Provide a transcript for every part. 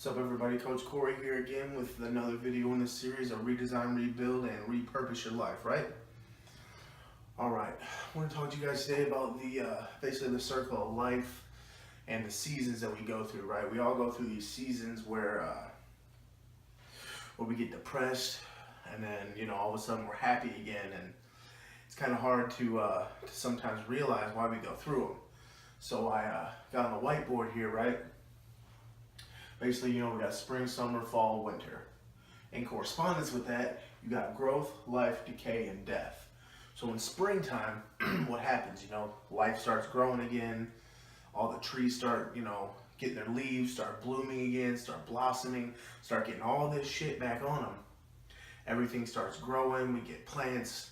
What's up everybody, Coach Corey here again with another video in this series of redesign, rebuild, and repurpose your life, right? Alright, I want to talk to you guys today about basically the circle of life and the seasons that we go through, right? We all go through these seasons where we get depressed and then, all of a sudden we're happy again, and it's kind of hard to sometimes realize why we go through them. So I got on the whiteboard here, right? Basically, we got spring, summer, fall, winter. In correspondence with that, you got growth, life, decay, and death. So in springtime, what happens? Life starts growing again. All the trees start, getting their leaves, start blooming again, start blossoming, start getting all this shit back on them. Everything starts growing. We get plants.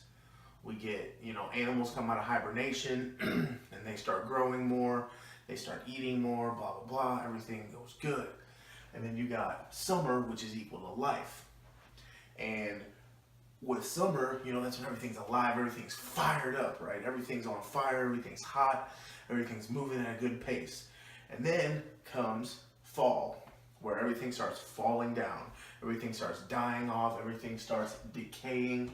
We get, animals come out of hibernation and they start growing more. They start eating more, blah, blah, blah. Everything goes good. And then you got summer, which is equal to life. And with summer, that's when everything's alive, everything's fired up, right? Everything's on fire, everything's hot, everything's moving at a good pace. And then comes fall, where everything starts falling down, everything starts dying off, everything starts decaying,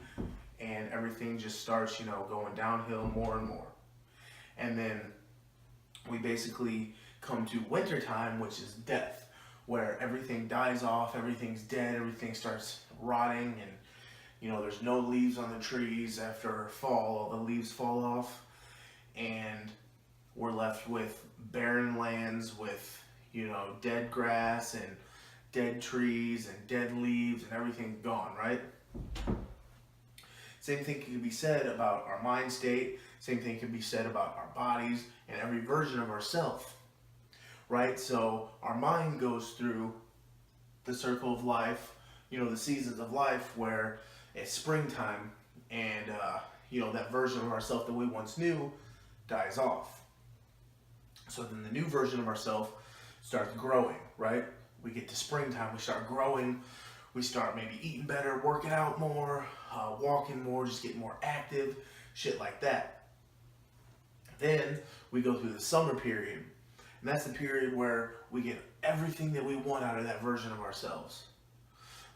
and everything just starts, going downhill more and more. And then we basically come to winter time, which is death, where everything dies off, everything's dead, everything starts rotting, and there's no leaves on the trees after fall. All the leaves fall off, and we're left with barren lands with dead grass and dead trees and dead leaves, and everything's gone, right? Same thing can be said about our mind state. Same thing can be said about our bodies and every version of ourselves, right? So our mind goes through the circle of life, the seasons of life, where it's springtime and, that version of ourselves that we once knew dies off. So then the new version of ourselves starts growing, right? We get to springtime, we start growing, we start maybe eating better, working out more, walking more, just getting more active, shit like that. Then we go through the summer period, and that's the period where we get everything that we want out of that version of ourselves.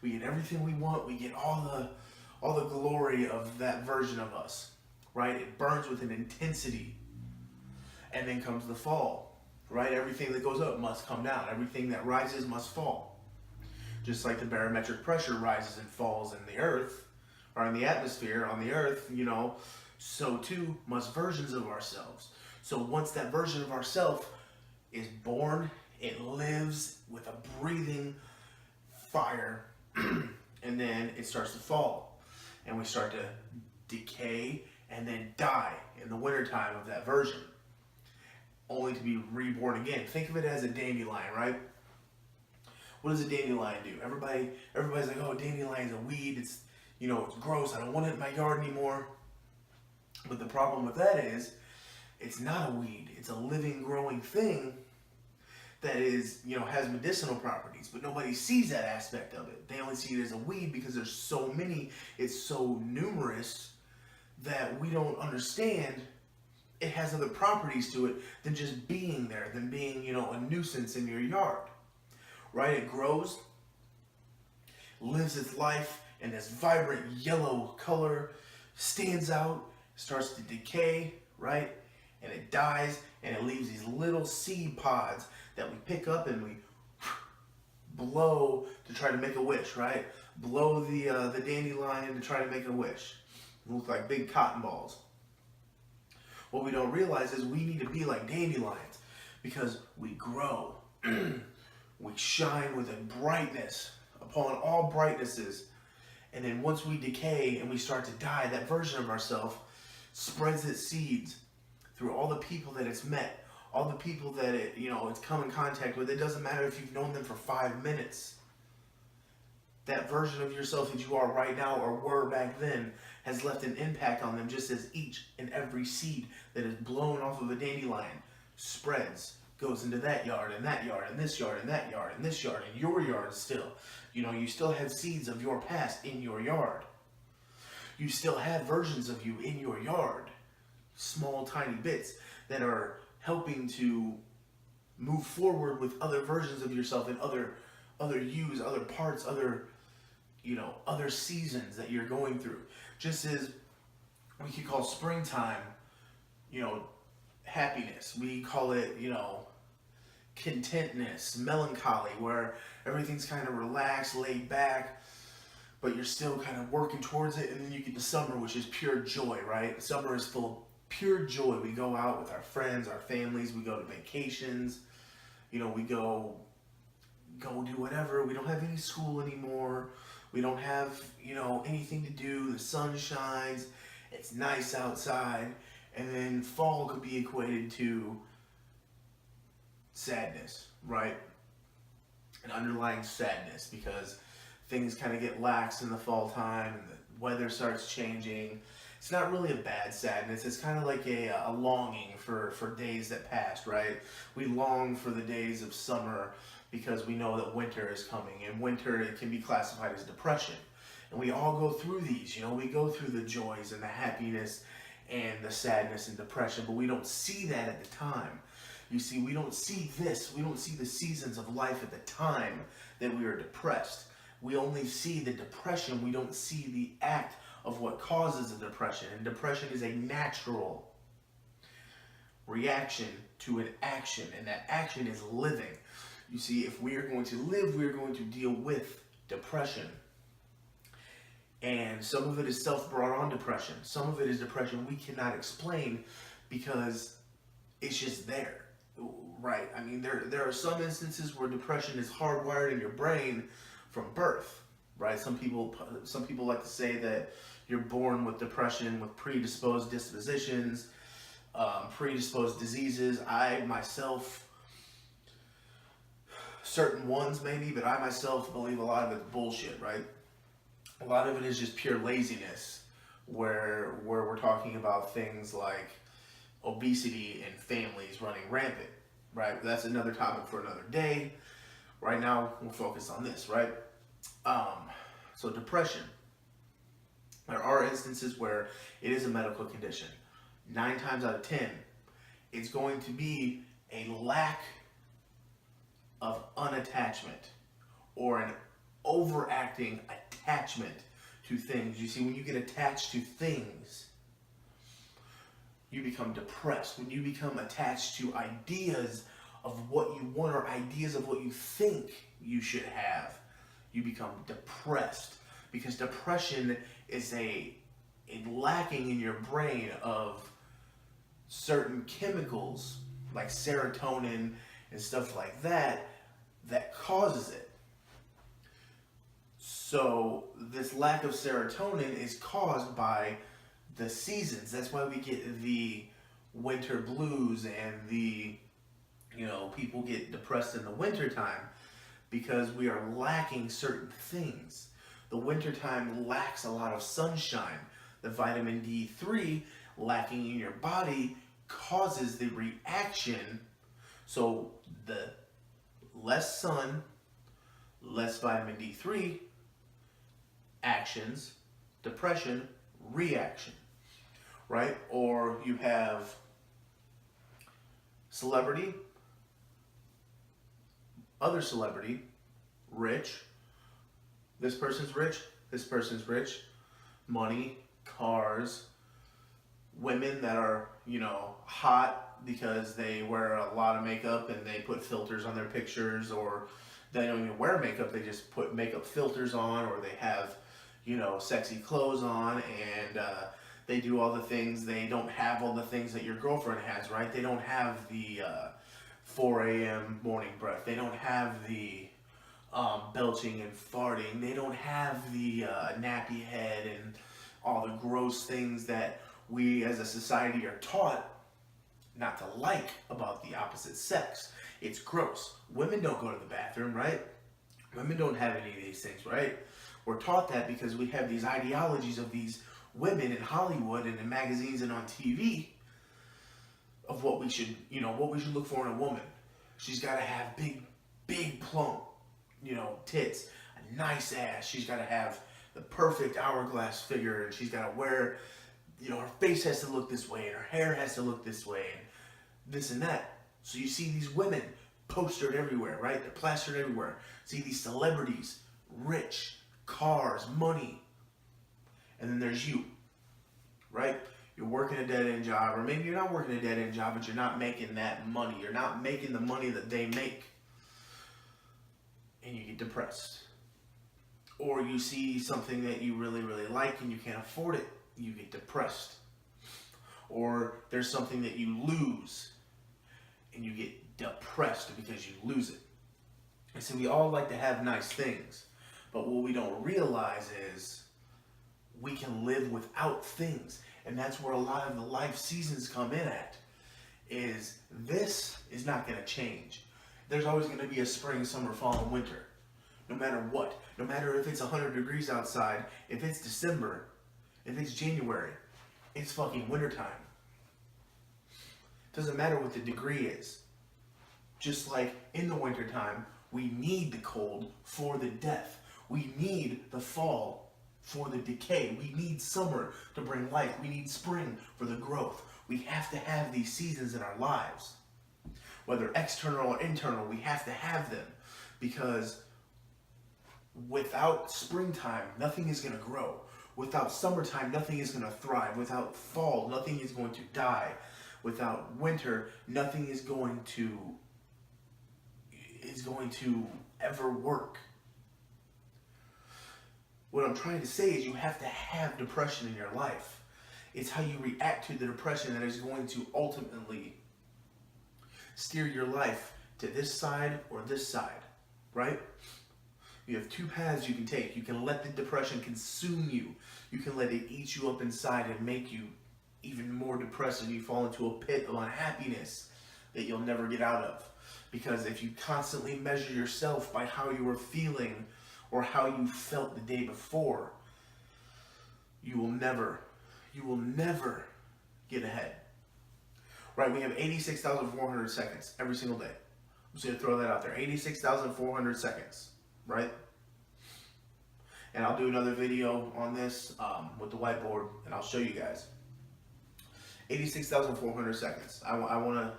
We get everything we want, we get all the glory of that version of us, right? It burns with an intensity. And then comes the fall, right? Everything that goes up must come down. Everything that rises must fall. Just like the barometric pressure rises and falls in the earth, or in the atmosphere on the earth, so too must versions of ourselves. So once that version of ourselves is born, it lives with a breathing fire, and then it starts to fall. And we start to decay and then die in the wintertime of that version, only to be reborn again. Think of it as a dandelion, right? What does a dandelion do? Everybody's like, oh, dandelion's a weed. It's gross. I don't want it in my yard anymore. But the problem with that is, it's not a weed. It's a living, growing thing that is, has medicinal properties. But nobody sees that aspect of it. They only see it as a weed because there's so many. It's so numerous that we don't understand it has other properties to it than just being there, than being, a nuisance in your yard. Right? It grows, lives its life in this vibrant yellow color, stands out, starts to decay, right? And it dies, and it leaves these little seed pods that we pick up and we blow to try to make a wish, right? Blow the dandelion to try to make a wish. They look like big cotton balls. What we don't realize is we need to be like dandelions, because we grow. We shine with a brightness upon all brightnesses. And then once we decay and we start to die, that version of ourselves spreads its seeds through all the people that it's met, all the people that it's come in contact with. It doesn't matter if you've known them for 5 minutes. That version of yourself that you are right now or were back then has left an impact on them, just as each and every seed that is blown off of a dandelion spreads, goes into that yard and that yard and this yard and that yard and this yard and your yard still. You still have seeds of your past in your yard. You still have versions of you in your yard. Small, tiny bits that are helping to move forward with other versions of yourself in other other hues, other parts, other, other seasons that you're going through. Just as we could call springtime, you know, happiness. We call it, contentness, melancholy, where everything's kind of relaxed, laid back, but you're still kind of working towards it. And then you get to summer, which is pure joy, right? Summer is full of pure joy. We go out with our friends, our families, we go to vacations, we go do whatever. We don't have any school anymore. We don't have, anything to do. The sun shines. It's nice outside. And then fall could be equated to sadness, right? An underlying sadness, because things kind of get lax in the fall time and the weather starts changing. It's not really a bad sadness. It's kind of like a longing for days that passed, right? We long for the days of summer because we know that winter is coming, and winter, it can be classified as depression. And we all go through these, we go through the joys and the happiness and the sadness and depression, but we don't see that at the time. You see, we don't see this. We don't see the seasons of life at the time that we are depressed. We only see the depression. We don't see the act of what causes the depression. And depression is a natural reaction to an action, and that action is living. You see, if we are going to live, we are going to deal with depression. And some of it is self-brought on depression. Some of it is depression we cannot explain because it's just there, right? I mean, there are some instances where depression is hardwired in your brain from birth, right? Some people like to say that you're born with depression, with predisposed dispositions, predisposed diseases. I myself, certain ones maybe, but I myself believe a lot of it's bullshit, right? A lot of it is just pure laziness, where we're talking about things like obesity and families running rampant, right? That's another topic for another day. Right now, we'll focus on this, right? So depression. There are instances where it is a medical condition. 9 times out of 10, it's going to be a lack of unattachment or an overacting attachment to things. You see, when you get attached to things, you become depressed. When you become attached to ideas of what you want or ideas of what you think you should have, you become depressed. Because depression is a lacking in your brain of certain chemicals like serotonin and stuff like that causes it. So this lack of serotonin is caused by the seasons. That's why we get the winter blues and the, people get depressed in the wintertime, because we are lacking certain things. The wintertime lacks a lot of sunshine. The vitamin D3 lacking in your body causes the reaction. So the less sun, less vitamin D3, actions, depression, reaction, right? Or you have celebrity, other celebrity, rich, this person's rich, money, cars, women that are, hot because they wear a lot of makeup and they put filters on their pictures, or they don't even wear makeup, they just put makeup filters on, or they have, sexy clothes on, and they do all the things. They don't have all the things that your girlfriend has, right? They don't have the 4 a.m. morning breath. They don't have the belching and farting. They don't have the nappy head and all the gross things that we as a society are taught not to like about the opposite sex. It's gross. Women don't go to the bathroom, right? Women don't have any of these things, right? We're taught that because we have these ideologies of these women in Hollywood and in magazines and on TV of what we should, what we should look for in a woman. She's got to have big plump, tits, a nice ass. She's got to have the perfect hourglass figure, and she's got to wear, her face has to look this way, and her hair has to look this way, and this and that. So you see these women postered everywhere, right? They're plastered everywhere. See these celebrities, rich, cars, money. And then there's you, right? You're working a dead-end job, or maybe you're not working a dead-end job, but you're not making that money. You're not making the money that they make. And you get depressed. Or you see something that you really, really like and you can't afford it. You get depressed. Or there's something that you lose and you get depressed because you lose it. And so we all like to have nice things. But what we don't realize is we can live without things. And that's where a lot of the life seasons come in at. Is this is not going to change. There's always going to be a spring, summer, fall, and winter. No matter what. No matter if it's 100 degrees outside, if it's December, if it's January, it's fucking wintertime. Doesn't matter what the degree is. Just like in the wintertime, we need the cold for the death. We need the fall for the decay. We need summer to bring life. We need spring for the growth. We have to have these seasons in our lives. Whether external or internal, we have to have them. Because without springtime, nothing is going to grow. Without summertime, nothing is going to thrive. Without fall, nothing is going to die. Without winter, nothing is going to ever work. What I'm trying to say is you have to have depression in your life. It's how you react to the depression that is going to ultimately steer your life to this side or this side, right? You have two paths you can take. You can let the depression consume you. You can let it eat you up inside and make you even more depressed, and you fall into a pit of unhappiness that you'll never get out of. Because if you constantly measure yourself by how you were feeling or how you felt the day before, you will never get ahead. Right? We have 86,400 seconds every single day. I'm just going to throw that out there. 86,400 seconds. Right? And I'll do another video on this with the whiteboard, and I'll show you guys. 86,400 seconds. I want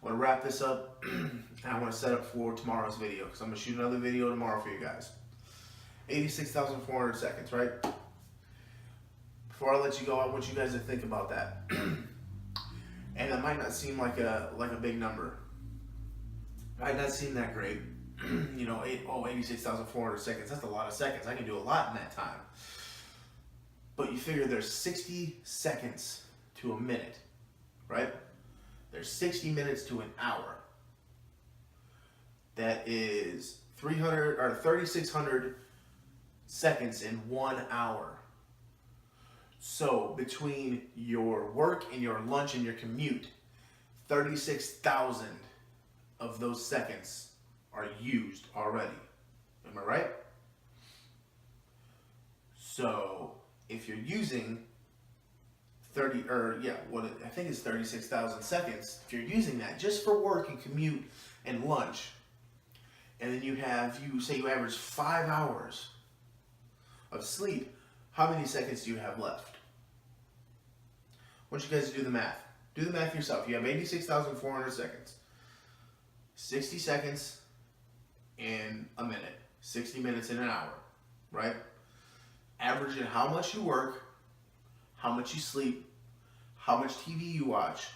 to wrap this up, and I want to set up for tomorrow's video, because I'm going to shoot another video tomorrow for you guys. 86,400 seconds, right? Before I let you go, I want you guys to think about that. And it might not seem like a big number. It might not seem that great. 86,400 seconds. That's a lot of seconds. I can do a lot in that time. But you figure there's 60 seconds to a minute, right? There's 60 minutes to an hour. That is 3,600 seconds in 1 hour. So between your work and your lunch and your commute, 36,000 of those seconds are used already. Am I right? So if you're using I think it's 36,000 seconds. If you're using that just for work and commute and lunch, and then you say you average 5 hours of sleep, how many seconds do you have left? I want you guys to do the math. Do the math yourself. You have 86,400 seconds. 60 seconds in a minute. 60 minutes in an hour, right? Average in how much you work, how much you sleep, how much TV you watch,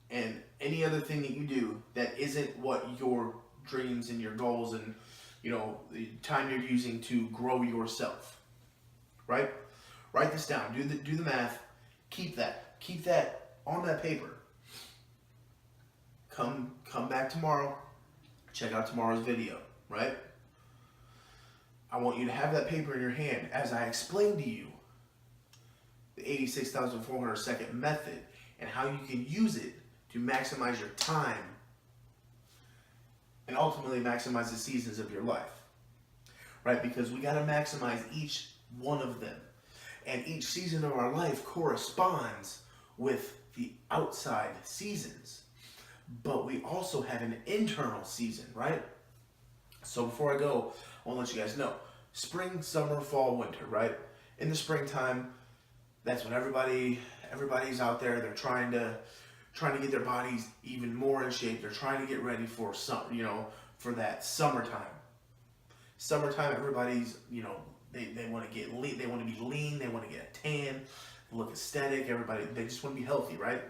and any other thing that you do that isn't what your dreams and your goals and the time you're using to grow yourself. Right? Write this down. Do the math. Keep that on that paper. Come back tomorrow. Check out tomorrow's video. Right? I want you to have that paper in your hand as I explain to you the 86,400 second method and how you can use it to maximize your time and ultimately maximize the seasons of your life. Right? Because we got to maximize each one of them. And each season of our life corresponds with the outside seasons. But we also have an internal season, right? So before I go, I want to let you guys know. Spring, summer, fall, winter, right? In the springtime, that's when everybody's out there. They're trying to trying to get their bodies even more in shape. They're trying to get ready for for that summertime. Summertime, everybody's, they want to get lean, they want to be lean, they want to get a tan, look aesthetic. Everybody, they just want to be healthy, right?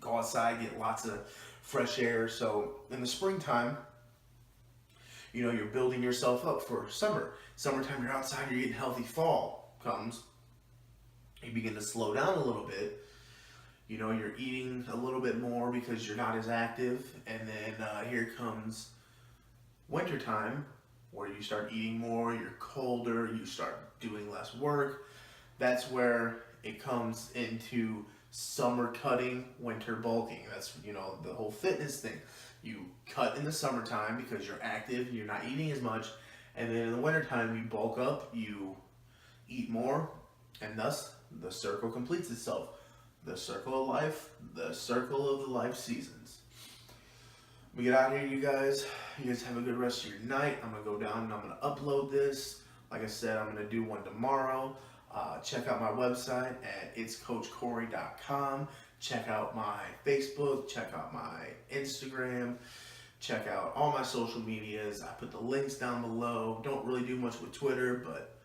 Go outside, get lots of fresh air. So in the springtime, you're building yourself up for summer. Summertime, you're outside, you're getting healthy. Fall comes, you begin to slow down a little bit. You're eating a little bit more because you're not as active. And then here comes wintertime, where you start eating more, you're colder, you start doing less work. That's where it comes into summer cutting, winter bulking. That's, the whole fitness thing. You cut in the summertime because you're active, you're not eating as much, and then in the wintertime you bulk up, you eat more, and thus the circle completes itself. The circle of life, the circle of the life seasons. We get out here, you guys. You guys have a good rest of your night. I'm going to go down and I'm going to upload this. Like I said, I'm going to do one tomorrow. Check out my website at itscoachcorey.com. Check out my Facebook. Check out my Instagram. Check out all my social medias. I put the links down below. Don't really do much with Twitter, but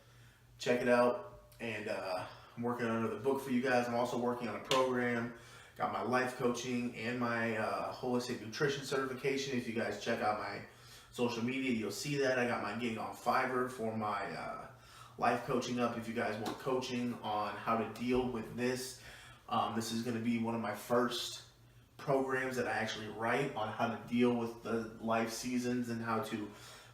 check it out. And I'm working on another book for you guys. I'm also working on a program. Got my life coaching and my holistic nutrition certification. If you guys check out my social media, you'll see that. I got my gig on Fiverr for my life coaching up. If you guys want coaching on how to deal with this, this is going to be one of my first programs that I actually write on how to deal with the life seasons and how to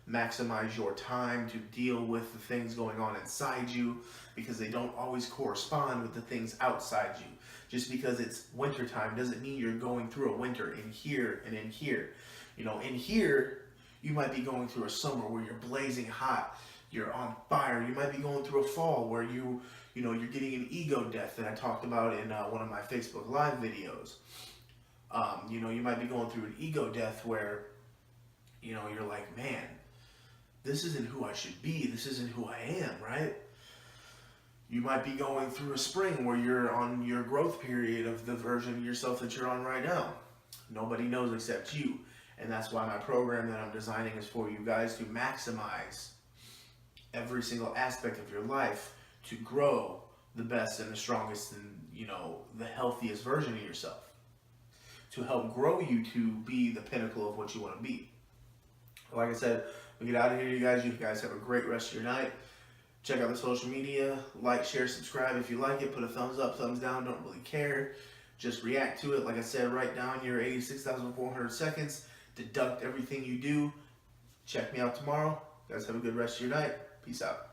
maximize your time to deal with the things going on inside you, because they don't always correspond with the things outside you. Just because it's wintertime doesn't mean you're going through a winter in here and in here. In here, you might be going through a summer where you're blazing hot, you're on fire. You might be going through a fall where you're getting an ego death that I talked about in one of my Facebook Live videos. You might be going through an ego death where, you're like, man, this isn't who I should be. This isn't who I am, right? You might be going through a spring where you're on your growth period of the version of yourself that you're on right now. Nobody knows except you. And that's why my program that I'm designing is for you guys to maximize every single aspect of your life to grow the best and the strongest and, the healthiest version of yourself. To help grow you to be the pinnacle of what you want to be. Like I said, we get out of here, you guys. You guys have a great rest of your night. Check out the social media. Like, share, subscribe if you like it. Put a thumbs up, thumbs down. Don't really care. Just react to it. Like I said, write down your 86,400 seconds. Deduct everything you do. Check me out tomorrow. You guys have a good rest of your night. Peace out.